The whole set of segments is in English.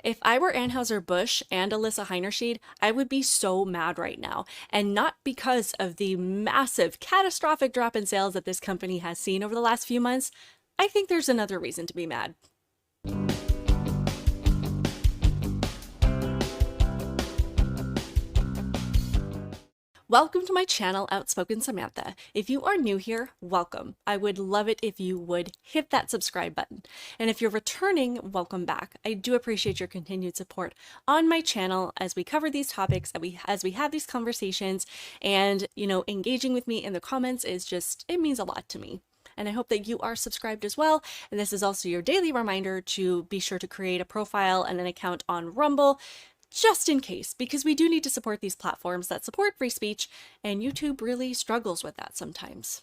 If I were Anheuser Busch and Alyssa Heinerscheid, I would be so mad right now. And not because of the massive, catastrophic drop in sales that this company has seen over the last few months. I think there's another reason to be mad. Welcome to my channel, Outspoken Samantha. If you are new here, welcome. I would love it if you would hit that subscribe button. And if you're returning, welcome back. I do appreciate your continued support on my channel as we cover these topics, as we have these conversations, and engaging with me in the comments it means a lot to me. And I hope that you are subscribed as well. And this is also your daily reminder to be sure to create a profile and an account on Rumble, just in case, because we do need to support these platforms that support free speech, and YouTube really struggles with that sometimes.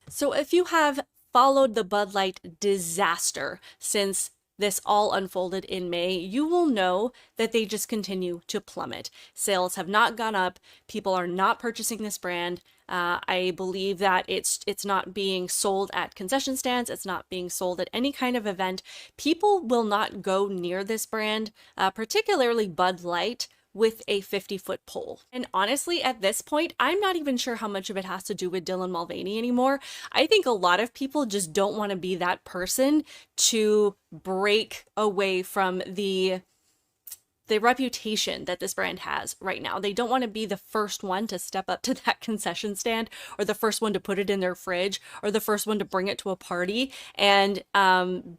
So if you have followed the Bud Light disaster since this all unfolded in May, you will know that they just continue to plummet. Sales have not gone up. People are not purchasing this brand. I believe that it's not being sold at concession stands. It's not being sold at any kind of event. People will not go near this brand, particularly Bud Light, with a 50-foot pole. And honestly, at this point, I'm not even sure how much of it has to do with Dylan Mulvaney anymore. I think a lot of people just don't want to be that person to break away from the reputation that this brand has right now. They don't want to be the first one to step up to that concession stand, or the first one to put it in their fridge, or the first one to bring it to a party, and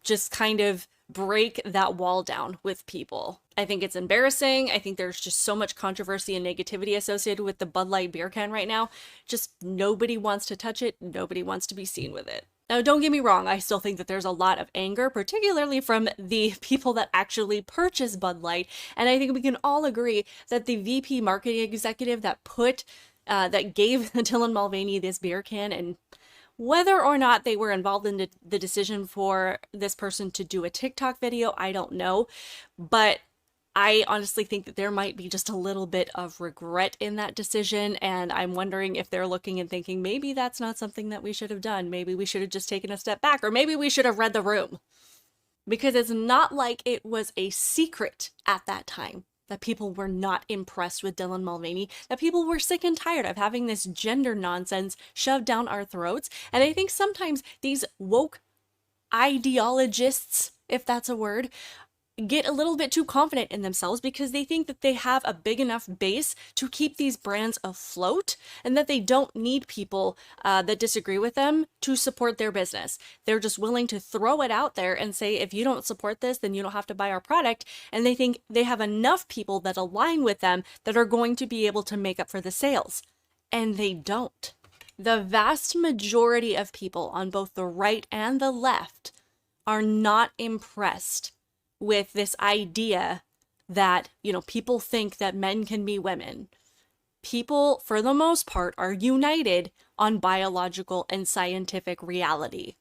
just kind of break that wall down with people. I think it's embarrassing. I think there's just so much controversy and negativity associated with the Bud Light beer can right now. Just nobody wants to touch it. Nobody wants to be seen with it. Now, don't get me wrong, I still think that there's a lot of anger, particularly from the people that actually purchase Bud Light. And I think we can all agree that the VP marketing executive that gave Dylan Mulvaney this beer can, and whether or not they were involved in the decision for this person to do a TikTok video, I don't know. But I honestly think that there might be just a little bit of regret in that decision, and I'm wondering if they're looking and thinking, maybe that's not something that we should have done. Maybe we should have just taken a step back, or maybe we should have read the room. Because it's not like it was a secret at that time that people were not impressed with Dylan Mulvaney, that people were sick and tired of having this gender nonsense shoved down our throats. And I think sometimes these woke ideologists, if that's a word, get a little bit too confident in themselves because they think that they have a big enough base to keep these brands afloat, and that they don't need people that disagree with them to support their business. They're just willing to throw it out there and say, if you don't support this, then you don't have to buy our product. And they think they have enough people that align with them that are going to be able to make up for the sales. And they don't. The vast majority of people on both the right and the left are not impressed with this idea that, people think that men can be women. People, for the most part, are united on biological and scientific reality.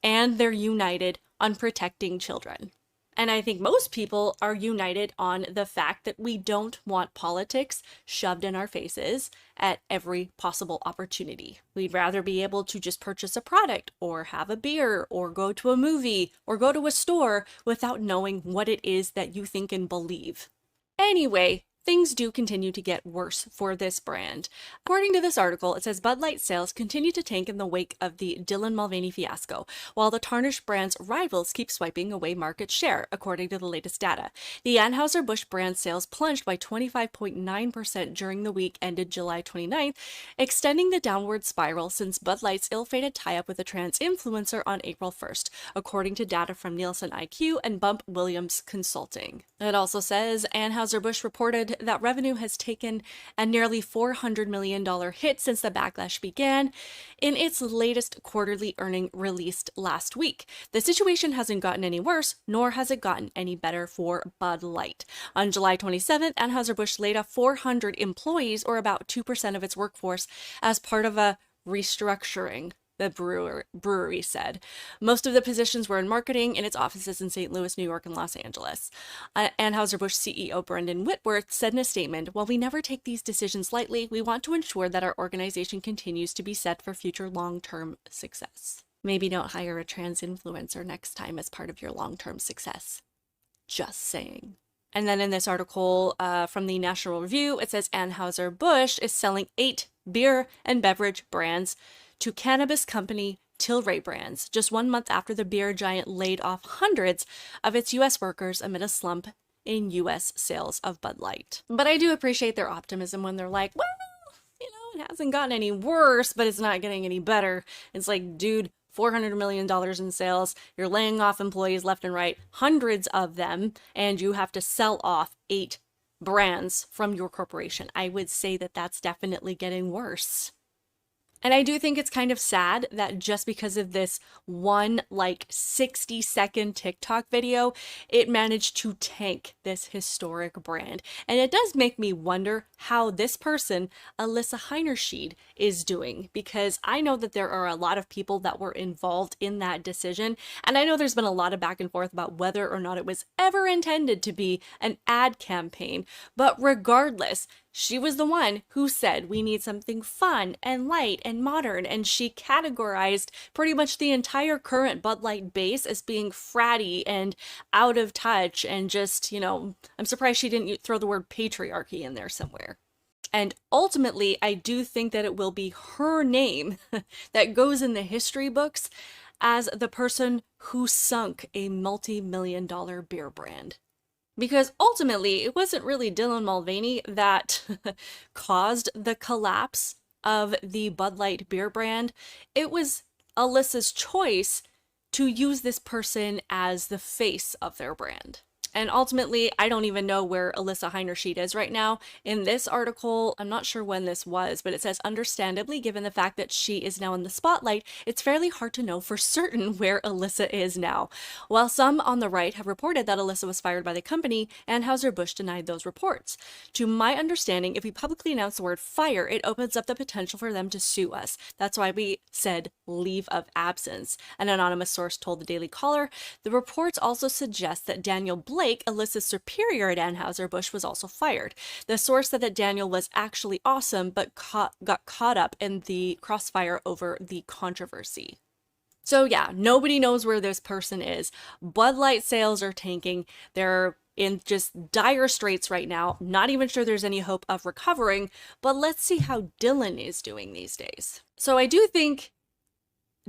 And they're united on protecting children. And I think most people are united on the fact that we don't want politics shoved in our faces at every possible opportunity. We'd rather be able to just purchase a product, or have a beer, or go to a movie, or go to a store without knowing what it is that you think and believe. Anyway, things do continue to get worse for this brand. According to this article, it says Bud Light sales continue to tank in the wake of the Dylan Mulvaney fiasco, while the tarnished brand's rivals keep swiping away market share, according to the latest data. The Anheuser Busch brand sales plunged by 25.9% during the week ended July 29th, extending the downward spiral since Bud Light's ill-fated tie-up with a trans influencer on April 1st, according to data from Nielsen IQ and Bump Williams Consulting. It also says Anheuser Busch reported that revenue has taken a nearly $400 million hit since the backlash began in its latest quarterly earning released last week. The situation hasn't gotten any worse, nor has it gotten any better for Bud Light. On July 27th, Anheuser-Busch laid off 400 employees, or about 2% of its workforce, as part of a restructuring, the brewery said. Most of the positions were in marketing in its offices in St. Louis, New York, and Los Angeles. Anheuser-Busch CEO Brendan Whitworth said in a statement, "While we never take these decisions lightly, we want to ensure that our organization continues to be set for future long-term success." Maybe don't hire a trans influencer next time as part of your long-term success. Just saying. And then in this article from the National Review, it says Anheuser Busch is selling 8 beer and beverage brands to cannabis company Tilray Brands, just 1 month after the beer giant laid off hundreds of its U.S. workers amid a slump in U.S. sales of Bud Light. But I do appreciate their optimism when they're like, well, it hasn't gotten any worse, but it's not getting any better. It's like, dude, $400 million in sales, you're laying off employees left and right, hundreds of them, and you have to sell off 8 brands from your corporation. I would say that that's definitely getting worse. And I do think it's kind of sad that just because of this one 60-second TikTok video, it managed to tank this historic brand. And it does make me wonder how this person, Alyssa Heinerscheid, is doing, because I know that there are a lot of people that were involved in that decision. And I know there's been a lot of back and forth about whether or not it was ever intended to be an ad campaign. But regardless, she was the one who said we need something fun and light and modern, and she categorized pretty much the entire current Bud Light base as being fratty and out of touch and just, I'm surprised she didn't throw the word patriarchy in there somewhere. And ultimately, I do think that it will be her name that goes in the history books as the person who sunk a multi-million-dollar beer brand. Because ultimately, it wasn't really Dylan Mulvaney that caused the collapse of the Bud Light beer brand. It was Alyssa's choice to use this person as the face of their brand. And ultimately, I don't even know where Alyssa Heinerscheid is right now. In this article, I'm not sure when this was, but it says, understandably, given the fact that she is now in the spotlight, it's fairly hard to know for certain where Alyssa is now. While some on the right have reported that Alyssa was fired by the company, Anheuser Busch denied those reports. To my understanding, if we publicly announce the word fire, it opens up the potential for them to sue us. That's why we said leave of absence. An anonymous source told the Daily Caller. The reports also suggest that Daniel Blake, Alyssa's superior at Anheuser-Busch, was also fired. The source said that Daniel was actually awesome, but got caught up in the crossfire over the controversy. So yeah, nobody knows where this person is. Bud Light sales are tanking. They're in just dire straits right now. Not even sure there's any hope of recovering, but let's see how Dylan is doing these days. So I do think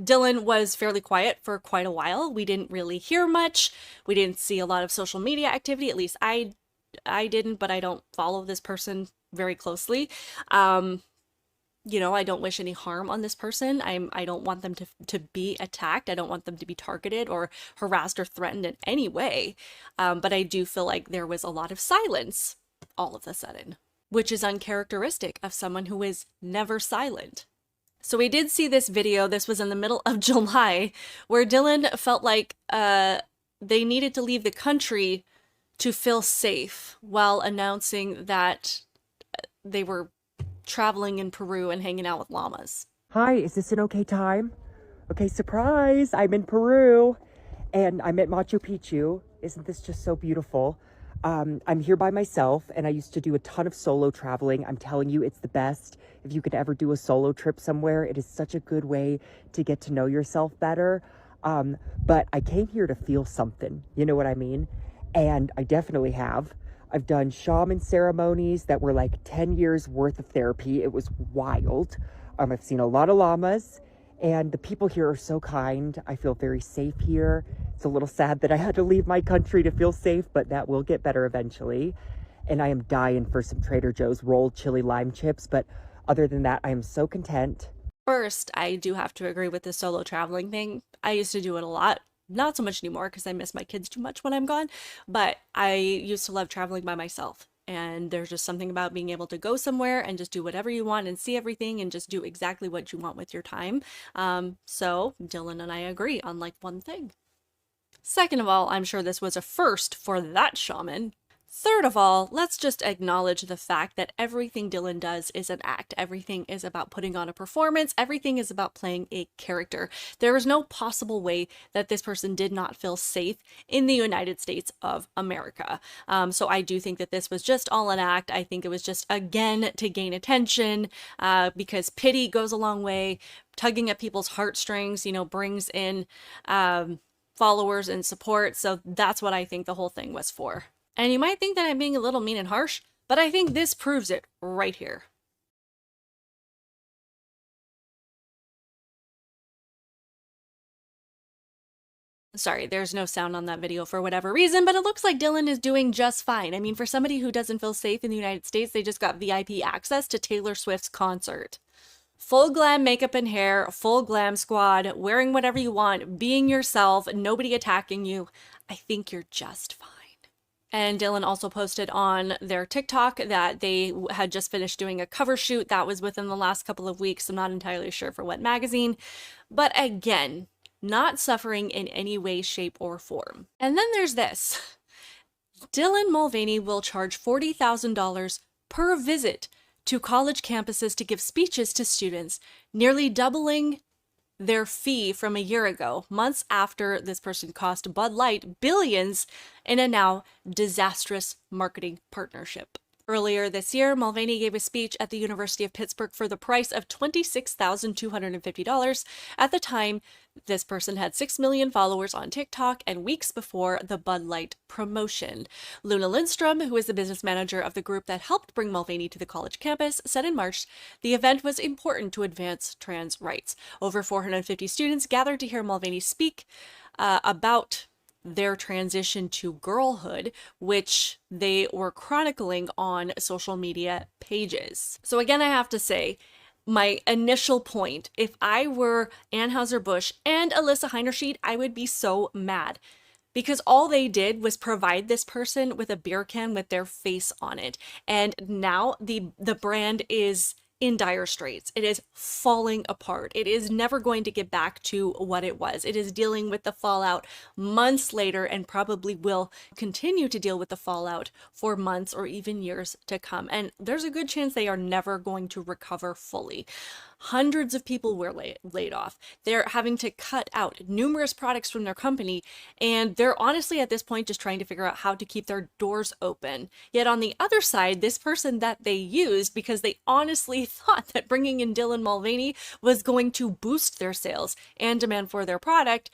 Dylan was fairly quiet for quite a while. We didn't really hear much. We didn't see a lot of social media activity. At least I didn't, but I don't follow this person very closely. I don't wish any harm on this person. I don't want them to be attacked. I don't want them to be targeted or harassed or threatened in any way. But I do feel like there was a lot of silence all of a sudden, which is uncharacteristic of someone who is never silent. So we did see this video, this was in the middle of July, where Dylan felt like they needed to leave the country to feel safe while announcing that they were traveling in Peru and hanging out with llamas. Hi, is this an okay time? Okay, surprise, I'm in Peru and I'm at Machu Picchu. Isn't this just so beautiful? I'm here by myself and I used to do a ton of solo traveling. I'm telling you, it's the best. If you could ever do a solo trip somewhere, it is such a good way to get to know yourself better. But I came here to feel something, you know what I mean? And I definitely have. I've done shaman ceremonies that were like 10 years worth of therapy. It was wild. I've seen a lot of llamas and the people here are so kind. I feel very safe here. It's a little sad that I had to leave my country to feel safe, but that will get better eventually. And I am dying for some Trader Joe's rolled chili lime chips, but other than that, I am so content. First, I do have to agree with the solo traveling thing. I used to do it a lot. Not so much anymore because I miss my kids too much when I'm gone, but I used to love traveling by myself. And there's just something about being able to go somewhere and just do whatever you want and see everything and just do exactly what you want with your time. So Dylan and I agree on like one thing. Second of all, I'm sure this was a first for that shaman. Third of all, let's just acknowledge the fact that everything Dylan does is an act. Everything is about putting on a performance. Everything is about playing a character. There is no possible way that this person did not feel safe in the United States of America. So I do think that this was just all an act. I think it was just, again, to gain attention because pity goes a long way. Tugging at people's heartstrings, brings in followers and support. So that's what I think the whole thing was for. And you might think that I'm being a little mean and harsh, but I think this proves it right here. Sorry, there's no sound on that video for whatever reason, but it looks like Dylan is doing just fine. I mean, for somebody who doesn't feel safe in the United States, they just got VIP access to Taylor Swift's concert. Full glam makeup and hair, full glam squad, wearing whatever you want, being yourself, nobody attacking you. I think you're just fine. And Dylan also posted on their TikTok that they had just finished doing a cover shoot that was within the last couple of weeks. I'm not entirely sure for what magazine, but again, not suffering in any way, shape, or form. And then there's this. Dylan Mulvaney will charge $40,000 per visit to college campuses to give speeches to students, nearly doubling their fee from a year ago, months after this person cost Bud Light billions in a now disastrous marketing partnership. Earlier this year, Mulvaney gave a speech at the University of Pittsburgh for the price of $26,250. At the time, this person had 6 million followers on TikTok and weeks before the Bud Light promotion. Luna Lindstrom, who is the business manager of the group that helped bring Mulvaney to the college campus, said in March the event was important to advance trans rights. Over 450 students gathered to hear Mulvaney speak about their transition to girlhood, which they were chronicling on social media pages. So again, I have to say, my initial point, if I were Anheuser Busch and Alyssa Heinerschied, I would be so mad. Because all they did was provide this person with a beer can with their face on it. And now the brand is in dire straits. It is falling apart. It is never going to get back to what it was. It is dealing with the fallout months later and probably will continue to deal with the fallout for months or even years to come. And there's a good chance they are never going to recover fully. Hundreds of people were laid off. They're having to cut out numerous products from their company, and they're honestly at this point just trying to figure out how to keep their doors open. Yet on the other side, this person that they used because they honestly thought that bringing in Dylan Mulvaney was going to boost their sales and demand for their product,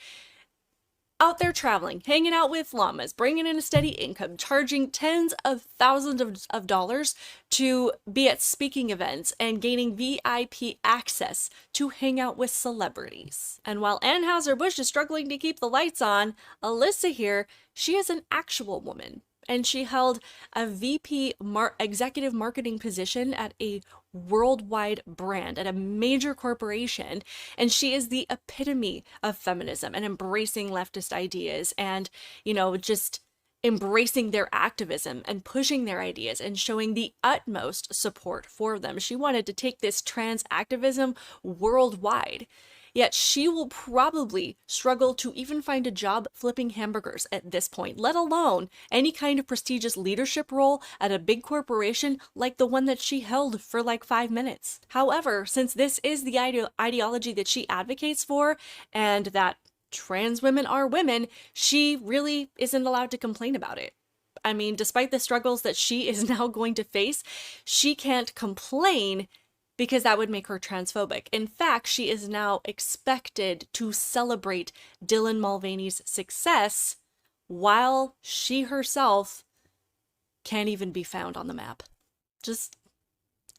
out there traveling, hanging out with llamas, bringing in a steady income, charging tens of thousands of dollars to be at speaking events and gaining VIP access to hang out with celebrities. And while Anheuser Busch is struggling to keep the lights on, Alyssa here, she is an actual woman. And she held a VP executive marketing position at a worldwide brand, at a major corporation. And she is the epitome of feminism and embracing leftist ideas and, just embracing their activism and pushing their ideas and showing the utmost support for them. She wanted to take this trans activism worldwide. Yet she will probably struggle to even find a job flipping hamburgers at this point, let alone any kind of prestigious leadership role at a big corporation like the one that she held for like 5 minutes. However, since this is the ideology that she advocates for and that trans women are women, she really isn't allowed to complain about it. I mean, despite the struggles that she is now going to face, she can't complain because that would make her transphobic. In fact, she is now expected to celebrate Dylan Mulvaney's success while she herself can't even be found on the map. Just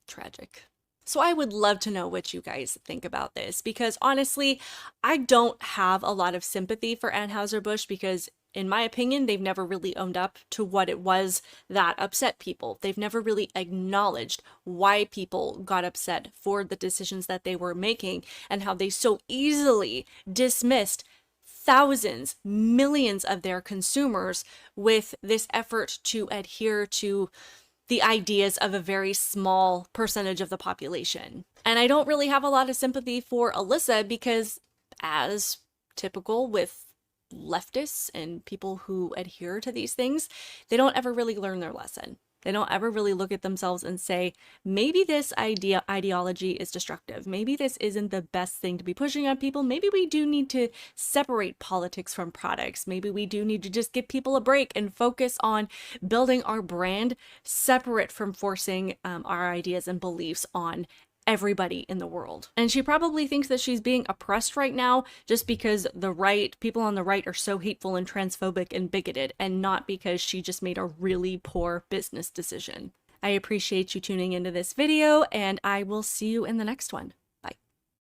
tragic. So I would love to know what you guys think about this, because honestly, I don't have a lot of sympathy for Anheuser Busch because in my opinion, they've never really owned up to what it was that upset people. They've never really acknowledged why people got upset for the decisions that they were making and how they so easily dismissed thousands, millions of their consumers with this effort to adhere to the ideas of a very small percentage of the population. And I don't really have a lot of sympathy for Alyssa because, as typical with leftists and people who adhere to these things, they don't ever really learn their lesson. They don't ever really look at themselves and say, maybe this ideology is destructive. Maybe this isn't the best thing to be pushing on people. Maybe we do need to separate politics from products. Maybe we do need to just give people a break and focus on building our brand separate from forcing our ideas and beliefs on everybody in the world. And she probably thinks that she's being oppressed right now just because the right, people on the right are so hateful and transphobic and bigoted, and not because she just made a really poor business decision. I appreciate you tuning into this video, and I will see you in the next one.